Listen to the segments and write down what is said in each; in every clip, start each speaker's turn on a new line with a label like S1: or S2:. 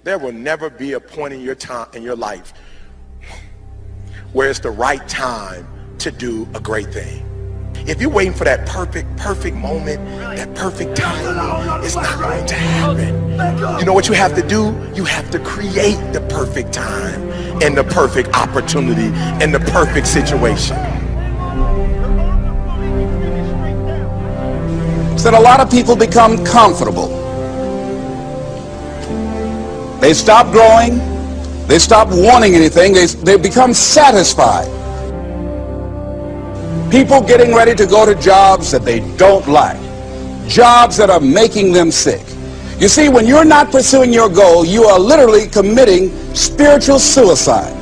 S1: There will never be a point in your time in your life where it's the right time to do a great thing. If you're waiting for that perfect moment, that perfect time, it's not going to happen. You know what you have to do? You have to create the perfect time and the perfect opportunity and the perfect situation.
S2: So that a lot of people become comfortable. They stop growing. They stop wanting anything. They become satisfied. People getting ready to go to jobs that they don't like. Jobs that are making them sick. You see, when you're not pursuing your goal, you are literally committing spiritual suicide.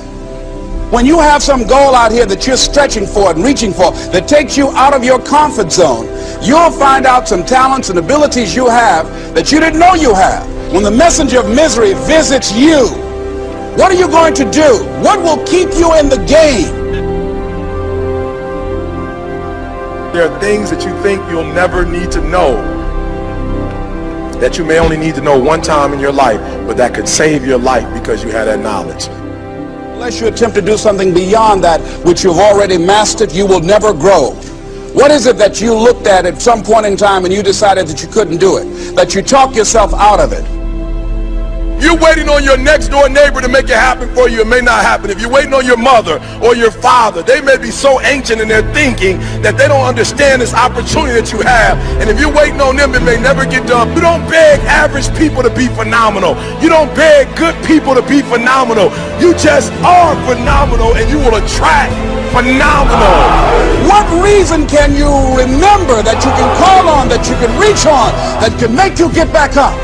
S2: When you have some goal out here that you're stretching for and reaching for that takes you out of your comfort zone, you'll find out some talents and abilities you have that you didn't know you have. When the messenger of misery visits you, what are you going to do? What will keep you in the game?
S1: There are things that you think you'll never need to know, that you may only need to know one time in your life, but that could save your life because you had that knowledge.
S2: Unless you attempt to do something beyond that which you've already mastered, you will never grow. What is it that you looked at some point in time and you decided that you couldn't do it, that you talked yourself out of it?
S1: You're waiting on your next door neighbor to make it happen for you. It may not happen. If you're waiting on your mother or your father, they may be so ancient in their thinking that they don't understand this opportunity that you have. And if you're waiting on them, it may never get done. You don't beg average people to be phenomenal. You don't beg good people to be phenomenal. You just are phenomenal, and you will attract phenomenal.
S2: What reason can you remember that you can call on, that you can reach on, that can make you get back up?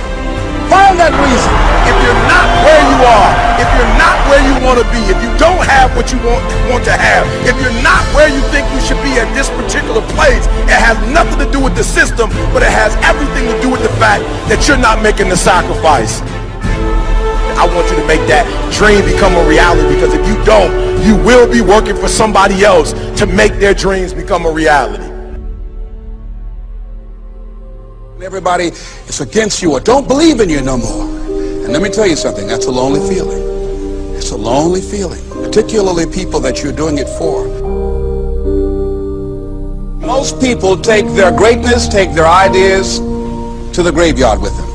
S2: Find that reason.
S1: If you're not where you are, if you're not where you want to be, if you don't have what you want to have, if you're not where you think you should be at this particular place, it has nothing to do with the system, but it has everything to do with the fact that you're not making the sacrifice. I want you to make that dream become a reality, because if you don't, you will be working for somebody else to make their dreams become a reality.
S2: Everybody is against you or don't believe in you no more. And let me tell you something, that's a lonely feeling. It's a lonely feeling, particularly people that you're doing it for. Most people take their greatness, take their ideas to the graveyard with them.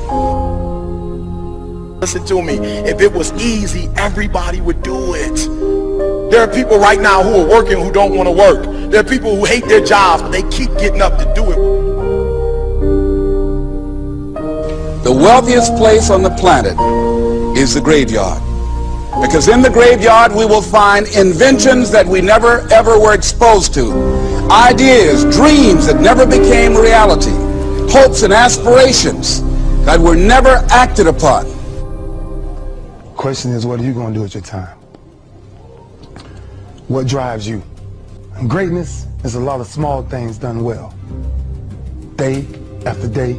S1: Listen to me, if it was easy, everybody would do it. There are people right now who are working who don't want to work. There are people who hate their jobs, but they keep getting up to do it.
S2: The wealthiest place on the planet is the graveyard. Because in the graveyard we will find inventions that we never ever were exposed to. Ideas, dreams that never became reality. Hopes and aspirations that were never acted upon.
S3: Question is, what are you going to do with your time? What drives you? And greatness is a lot of small things done well. Day after day,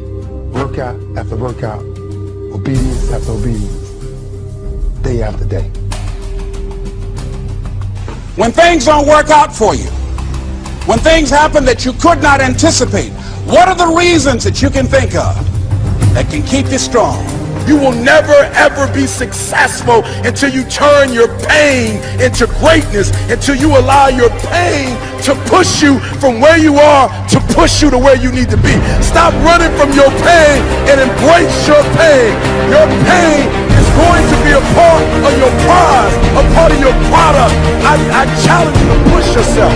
S3: workout after workout, obedience after obedience, day after day.
S2: When things don't work out for you, when things happen that you could not anticipate, what are the reasons that you can think of that can keep you strong?
S1: You will never ever be successful until you turn your pain into greatness, until you allow your pain to push you from where you are to push you to where you need to be. Stop running from your pain and embrace your pain. Your pain is going to be a part of your prize, a part of your product. I challenge you to push yourself.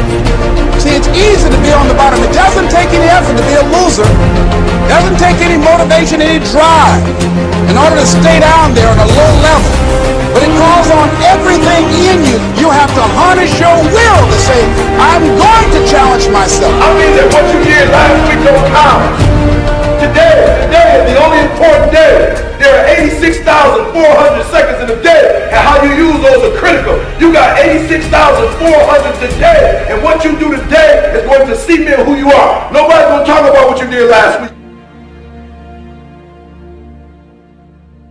S2: See, it's easy to be on the bottom. It doesn't take any effort to be a loser. It doesn't take any motivation, any drive in order to stay down there on a low level. But it calls on everything in you. You have to harness your will to say, I'm going to challenge myself.
S1: I mean that what you did last week don't count. Today is the only important day. There are 86,400 seconds in a day, and how you use those are critical. You got 86,400 today, and what you do today is going to cement who you are. Nobody's going to talk about what you did last week.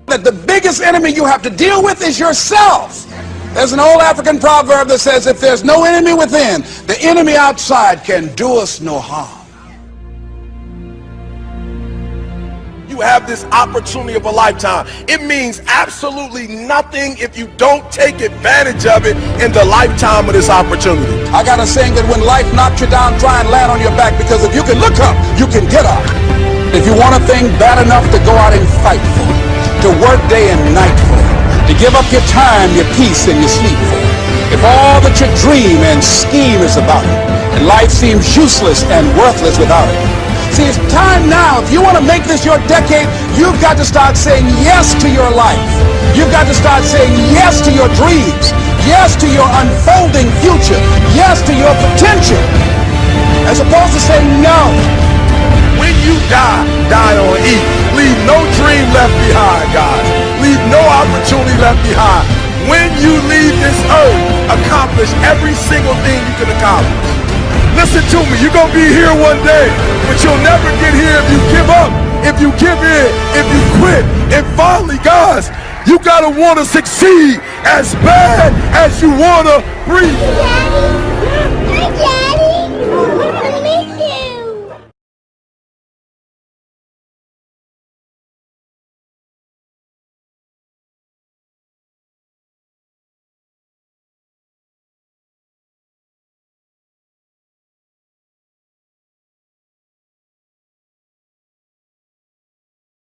S2: That the biggest enemy you have to deal with is yourself. There's an old African proverb that says, if there's no enemy within, the enemy outside can do us no harm. You
S1: you have this opportunity of a lifetime. It means absolutely nothing if you don't take advantage of it in the lifetime of this opportunity.
S2: I got a saying that when life knocks you down, try and land on your back, because if you can look up, you can get up. If you want a thing bad enough to go out and fight for it, to work day and night for it, to give up your time, your peace, and your sleep for it, if all that you dream and scheme is about it, and life seems useless and worthless without it. See, it's time now. If you want to make this your decade, you've got to start saying yes to your life. You've got to start saying yes to your dreams, yes to your unfolding future, yes to your potential, as opposed to saying no.
S1: When you die, die on E. Leave no dream left behind, guys. Leave no opportunity left behind. When you leave this earth, accomplish every single thing you can accomplish. Listen to me, you're going to be here one day, but you'll never get here if you give up, if you give in, if you quit. And finally, guys, you got to want to succeed as bad as you want to breathe.